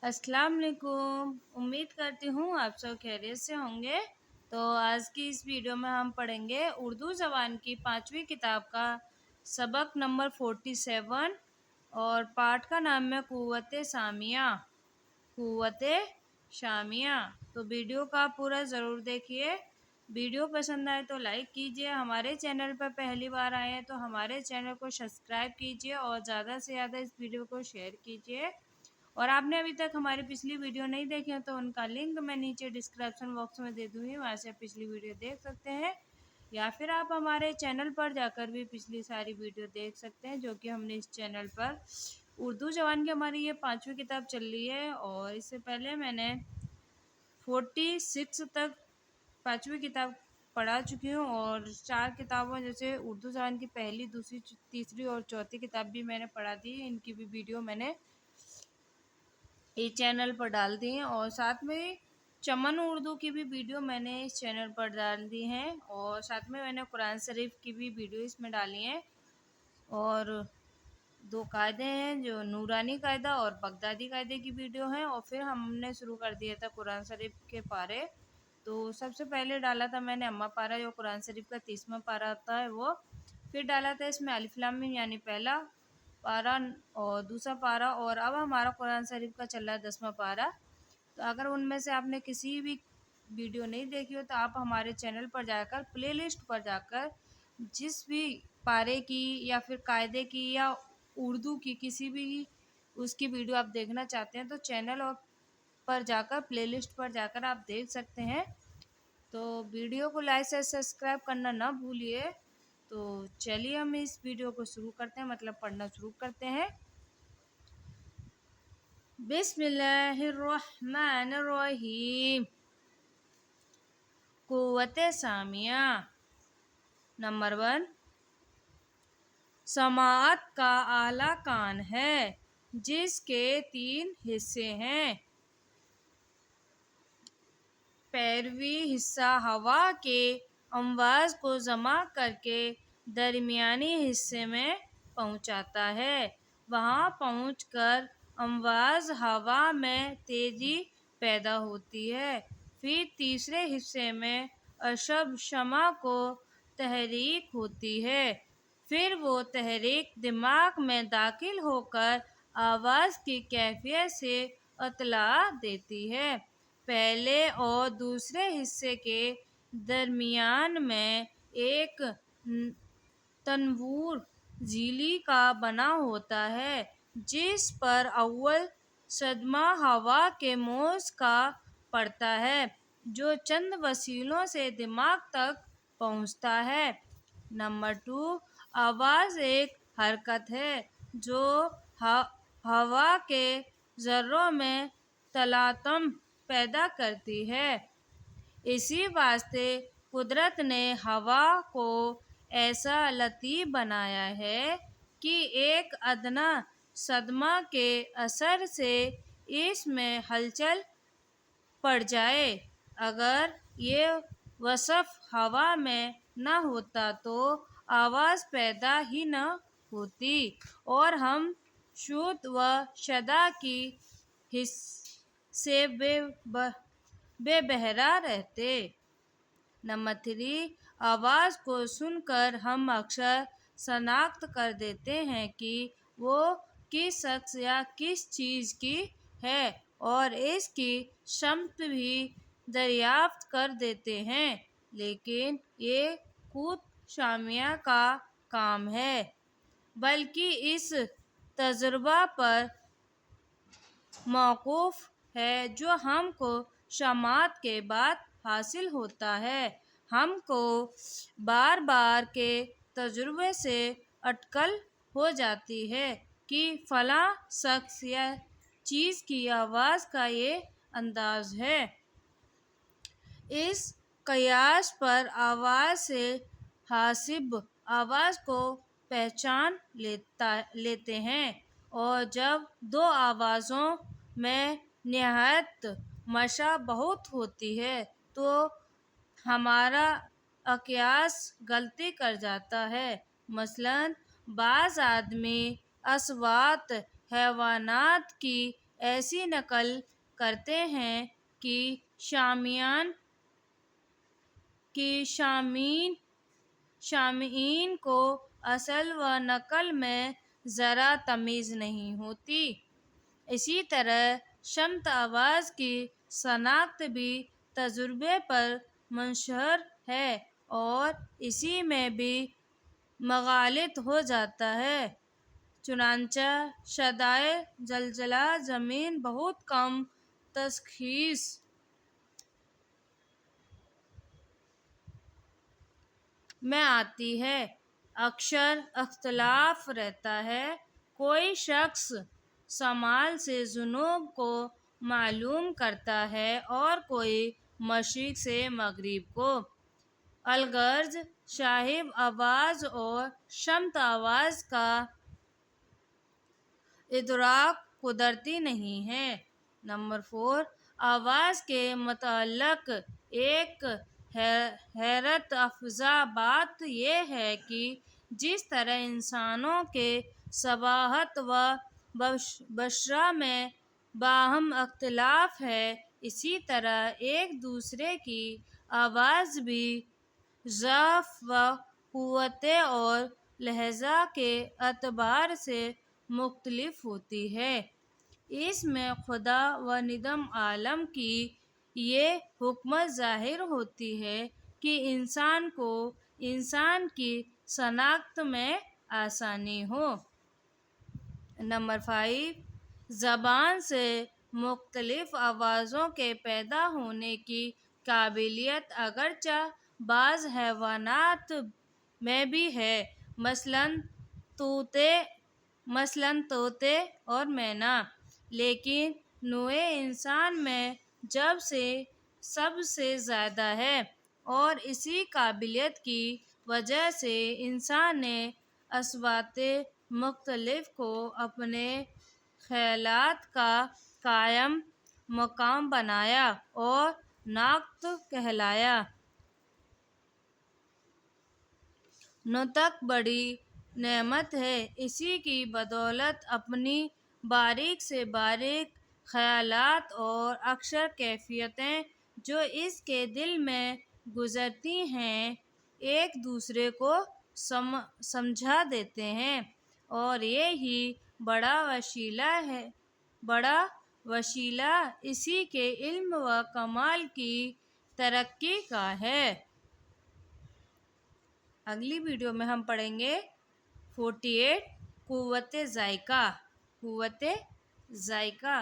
अस्सलाम वालेकुम। उम्मीद करती हूँ आप सब खैरियत से होंगे। तो आज की इस वीडियो में हम पढ़ेंगे उर्दू ज़बान की 5वीं किताब का सबक नंबर 47 और पाठ का नाम है क़ुव्वत सामिया। क़ुव्वत शामिया। तो वीडियो का पूरा ज़रूर देखिए। वीडियो पसंद आए तो लाइक कीजिए। हमारे चैनल पर पहली बार आए हैं तो हमारे चैनल को सब्सक्राइब कीजिए और ज़्यादा से ज़्यादा इस वीडियो को शेयर कीजिए। और आपने अभी तक हमारी पिछली वीडियो नहीं देखी है तो उनका लिंक मैं नीचे डिस्क्रिप्शन बॉक्स में दे दूँगी, वहाँ से पिछली वीडियो देख सकते हैं, या फिर आप हमारे चैनल पर जाकर भी पिछली सारी वीडियो देख सकते हैं जो कि हमने इस चैनल पर उर्दू ज़बान की हमारी ये 5वीं किताब चल रही है। और इससे पहले मैंने 46 तक 5वीं किताब पढ़ा चुकी हूँ और 4 किताबों जैसे उर्दू ज़बान की पहली, दूसरी, तीसरी और चौथी किताब भी मैंने पढ़ा दी है। इनकी भी वीडियो मैंने इस चैनल पर डाल दी हैं और साथ में चमन उर्दू की भी वीडियो मैंने इस चैनल पर डाल दी हैं और साथ में मैंने कुरान शरीफ की भी वीडियो इसमें डाली हैं। और 2 कायदे हैं जो नूरानी कायदा और बगदादी कायदे की वीडियो हैं। और फिर हमने शुरू कर दिया था कुरान शरीफ के पारे। तो सबसे पहले डाला था मैंने अम्मा पारा, जो कुरान शरीफ का 30वां पारा होता है वो। फिर डाला था इसमें अलिफ लाम मीम यानी पहला पारा और दूसरा पारा, और अब हमारा कुरान शरीफ का चल रहा है 10वां पारा। तो अगर उनमें से आपने किसी भी वीडियो नहीं देखी हो तो आप हमारे चैनल पर जाकर प्लेलिस्ट पर जाकर जिस भी पारे की या फिर कायदे की या उर्दू की किसी भी उसकी वीडियो आप देखना चाहते हैं तो चैनल और पर जाकर प्लेलिस्ट पर जाकर आप देख सकते हैं। तो वीडियो को लाइक से सब्सक्राइब करना ना भूलिए। तो चलिए हम इस वीडियो को शुरू करते हैं, मतलब पढ़ना शुरू करते हैं। बिस्मिल्लाहिर्रहमानिर्रहीम। क़ुव्वत सामिया। नंबर 1, समाअत का आला कान है जिसके 3 हिस्से हैं। पैरवी हिस्सा हवा के अमवाज को जमा करके दरमियानी हिस्से में पहुंचाता है। वहां पहुंचकर अमवाज हवा में तेजी पैदा होती है। फिर तीसरे हिस्से में अशब शमा को तहरीक होती है। फिर वो तहरीक दिमाग में दाखिल होकर आवाज़ की कैफियत से इत्तला देती है। पहले और दूसरे हिस्से के दरमियान में एक तनवूर झिल्ली का बना होता है जिस पर अव्वल सदमा हवा के मौज का पड़ता है जो चंद वसीलों से दिमाग तक पहुंचता है। नंबर 2, आवाज़ एक हरकत है जो हवा के ज़र्रों में तलातम पैदा करती है। इसी वास्ते कुदरत ने हवा को ऐसा लतीफ़ बनाया है कि एक अदना सदमा के असर से इसमें हलचल पड़ जाए। अगर ये वसफ़ हवा में न होता तो आवाज़ पैदा ही न होती और हम शुद्ध व शदा की हिस्स से बेबहरा रहते। नंबर 3, आवाज़ को सुनकर हम अक्सर शनाख्त कर देते हैं कि वो किस शख्स या किस चीज़ की है और इसकी समत भी दरियाफ्त कर देते हैं, लेकिन ये खुद शामिया का काम है, बल्कि इस तजुर्बा पर मौकूफ़ है जो हमको शमात के बाद हासिल होता है। हमको बार बार के तजुर्बे से अटकल हो जाती है कि फ़लाँ शख्स या चीज़ की आवाज़ का ये अंदाज़ है। इस क़यास पर आवाज़ से हासिब आवाज़ को पहचान लेते हैं और जब 2 आवाज़ों में निहायत मशा बहुत होती है तो हमारा अक़यास गलती कर जाता है। मसलन बाज़ आदमी अस्वात हैवानात की ایسی نقل کرتے ہیں کہ شامعین کو اصل و نقل میں ذرا تمیز نہیں ہوتی۔ اسی طرح شمت آواز کی شناخت بھی تجربے پر منحصر ہے اور اسی میں بھی مغالط ہو جاتا ہے۔ چنانچہ صدائے زلزلہ زمین بہت کم تشخیص میں آتی ہے۔ اکثر اختلاف رہتا ہے۔ کوئی شخص شمال سے جنوب کو معلوم کرتا ہے اور کوئی مشرق سے مغرب کو۔ الغرض صاحب آواز اور شمت آواز کا ادراک قدرتی نہیں ہے۔ نمبر 4، آواز کے متعلق ایک حیرت افزا بات یہ ہے کہ جس طرح انسانوں کے شباہت و بشرہ میں باہم اختلاف ہے، اسی طرح ایک دوسرے کی آواز بھی ضعف و قوت اور لہجہ کے اعتبار سے مختلف ہوتی ہے۔ اس میں خدا و نظام عالم کی یہ حکمت ظاہر ہوتی ہے کہ انسان کو انسان کی شناخت میں آسانی ہو۔ نمبر 5، زبان سے مختلف آوازوں کے پیدا ہونے کی قابلیت اگرچہ بعض حیوانات میں بھی ہے، مثلاً طوطے اور مینا، لیکن نوع انسان میں سب سے زیادہ ہے، اور اسی قابلیت کی وجہ سے انسان نے اصوات مختلف کو اپنے خیالات کا قائم مقام بنایا اور ناطق کہلایا۔ نطق بڑی نعمت ہے۔ اسی کی بدولت اپنی باریک سے باریک خیالات اور اکثر کیفیتیں جو اس کے دل میں گزرتی ہیں ایک دوسرے کو سمجھا دیتے ہیں، اور یہی بڑا وسیلہ اسی کے علم و کمال کی ترقی کا ہے۔ اگلی ویڈیو میں ہم پڑھیں گے 48 قوت ذائقہ۔